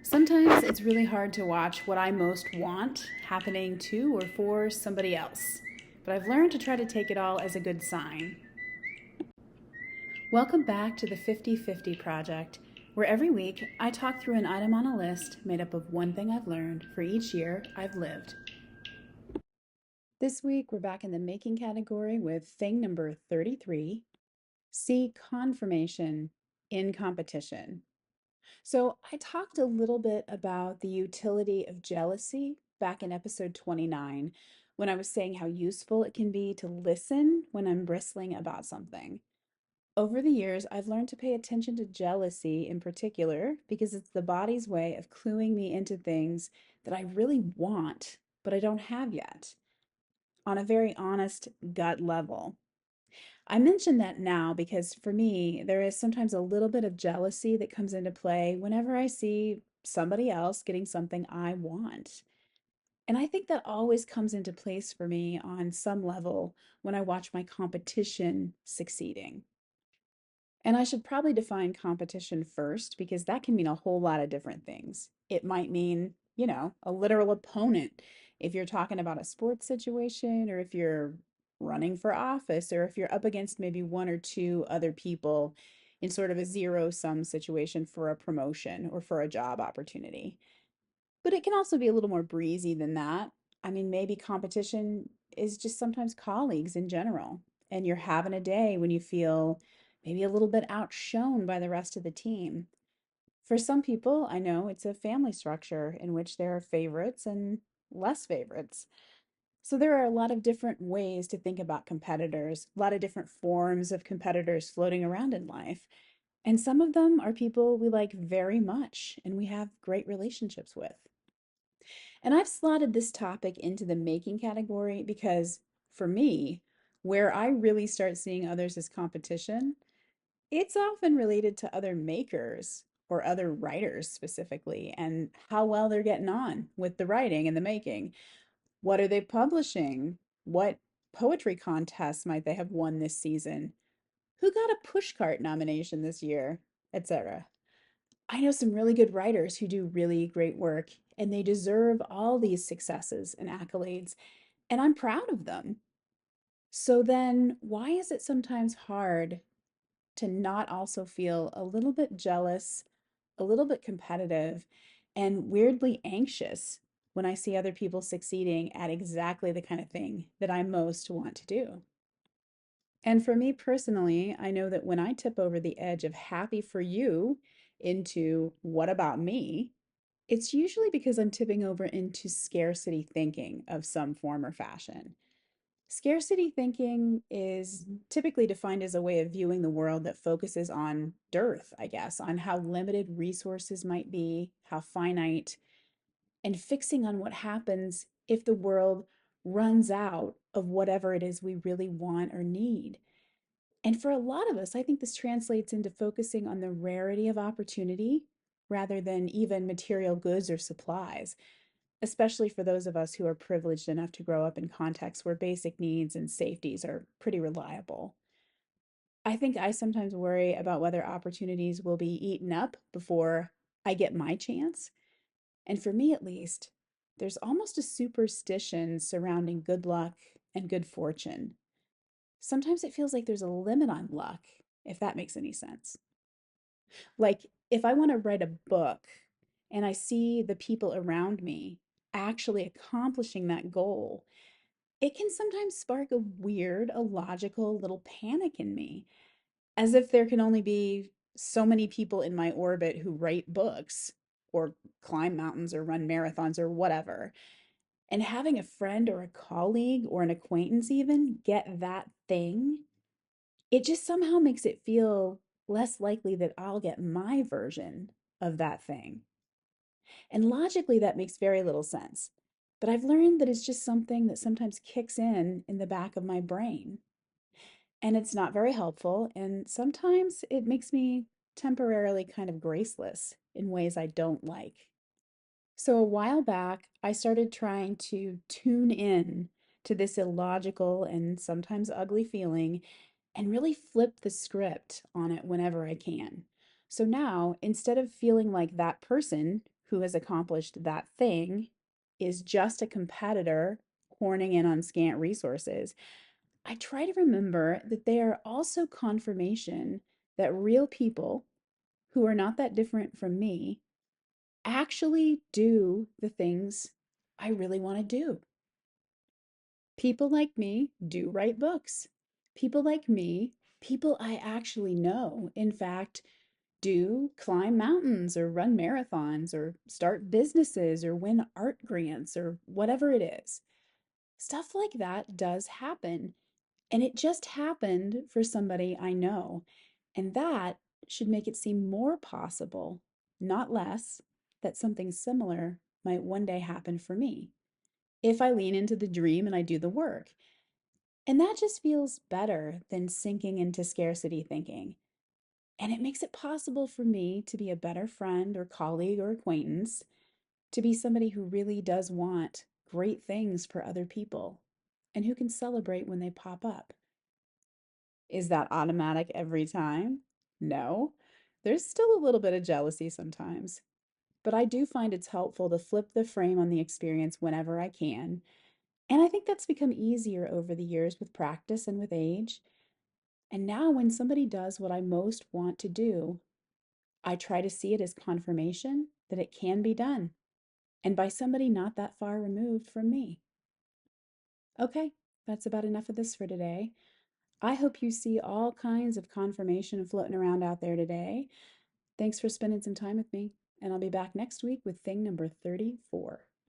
Sometimes it's really hard to watch what I most want happening to or for somebody else, but I've learned to try to take it all as a good sign. Welcome back to the 50/50 Project, where every week I talk through an item on a list made up of one thing I've learned for each year I've lived. This week we're back in the making category with thing number 33, see confirmation in competition. So, I talked a little bit about the utility of jealousy back in episode 29 when I was saying how useful it can be to listen when I'm bristling about something. Over the years, I've learned to pay attention to jealousy in particular because it's the body's way of cluing me into things that I really want, but I don't have yet, on a very honest gut level. I mention that now because for me, there is sometimes a little bit of jealousy that comes into play whenever I see somebody else getting something I want. And I think that always comes into place for me on some level when I watch my competition succeeding. And I should probably define competition first because that can mean a whole lot of different things. It might mean, a literal opponent if you're talking about a sports situation or if you're running for office or if you're up against maybe one or two other people in sort of a zero sum situation for a promotion or for a job opportunity. But it can also be a little more breezy than that. I mean, maybe competition is just sometimes colleagues in general, and you're having a day when you feel maybe a little bit outshone by the rest of the team. For some people, I know it's a family structure in which there are favorites and less favorites. So there are a lot of different ways to think about competitors, a lot of different forms of competitors floating around in life. And some of them are people we like very much and we have great relationships with. And I've slotted this topic into the making category because for me, where I really start seeing others as competition, it's often related to other makers or other writers specifically and how well they're getting on with the writing and the making. What are they publishing? What poetry contests might they have won this season? Who got a pushcart nomination this year? Etc. I know some really good writers who do really great work, and they deserve all these successes and accolades, and I'm proud of them. So then, why is it sometimes hard to not also feel a little bit jealous, a little bit competitive, and weirdly anxious when I see other people succeeding at exactly the kind of thing that I most want to do? And for me personally, I know that when I tip over the edge of happy for you into what about me, it's usually because I'm tipping over into scarcity thinking of some form or fashion. Scarcity thinking is typically defined as a way of viewing the world that focuses on dearth, I guess, on how limited resources might be, how finite, and fixing on what happens if the world runs out of whatever it is we really want or need. And for a lot of us, I think this translates into focusing on the rarity of opportunity rather than even material goods or supplies, especially for those of us who are privileged enough to grow up in contexts where basic needs and safeties are pretty reliable. I think I sometimes worry about whether opportunities will be eaten up before I get my chance. And for me, at least, there's almost a superstition surrounding good luck and good fortune. Sometimes it feels like there's a limit on luck, if that makes any sense. Like, if I want to write a book and I see the people around me actually accomplishing that goal, it can sometimes spark a weird, illogical little panic in me, as if there can only be so many people in my orbit who write books or climb mountains or run marathons or whatever. And having a friend or a colleague or an acquaintance even get that thing, it just somehow makes it feel less likely that I'll get my version of that thing. And logically, that makes very little sense. But I've learned that it's just something that sometimes kicks in the back of my brain. And it's not very helpful. And sometimes it makes me temporarily kind of graceless in ways I don't like. So a while back, I started trying to tune in to this illogical and sometimes ugly feeling and really flip the script on it whenever I can. So now, instead of feeling like that person who has accomplished that thing is just a competitor horning in on scant resources, I try to remember that they are also confirmation that real people who are not that different from me actually do the things I really want to do. People like me do write books. People like me, people I actually know, in fact, do climb mountains or run marathons or start businesses or win art grants or whatever it is. Stuff like that does happen. And it just happened for somebody I know. And that should make it seem more possible, not less, that something similar might one day happen for me if I lean into the dream and I do the work. And that just feels better than sinking into scarcity thinking. And it makes it possible for me to be a better friend or colleague or acquaintance, to be somebody who really does want great things for other people and who can celebrate when they pop up. Is that automatic every time? No. There's still a little bit of jealousy sometimes, but I do find it's helpful to flip the frame on the experience whenever I can. And I think that's become easier over the years with practice and with age. And now, when somebody does what I most want to do, I try to see it as confirmation that it can be done, and by somebody not that far removed from me. Okay, that's about enough of this for today. I hope you see all kinds of confirmation floating around out there today. Thanks for spending some time with me, and I'll be back next week with thing number 34.